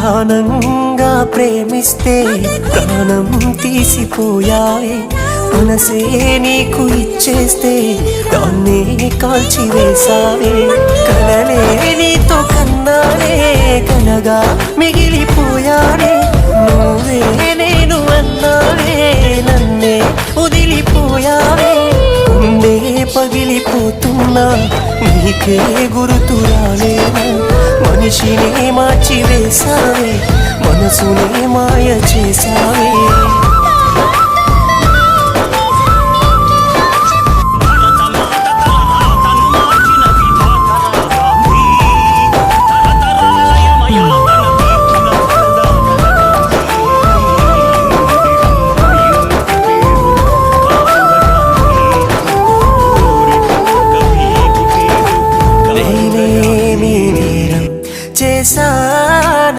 ప్రాణంగా ప్రేమిస్తే ప్రాణం తీసిపోయావే మనసే నీకు ఇచ్చేస్తే దాన్నే కాల్చివేసావే కలలే నీతో కన్నానే కలగా మిగిలిపోయానే నువ్వే నేను అన్నావే నన్నే వదిలిపోయావే గుండె పగిలిపోతున్నా నీకే గుర్తు రాలేనా మనిషినే మార్చివేసావే మనసునే మాయ చేసావే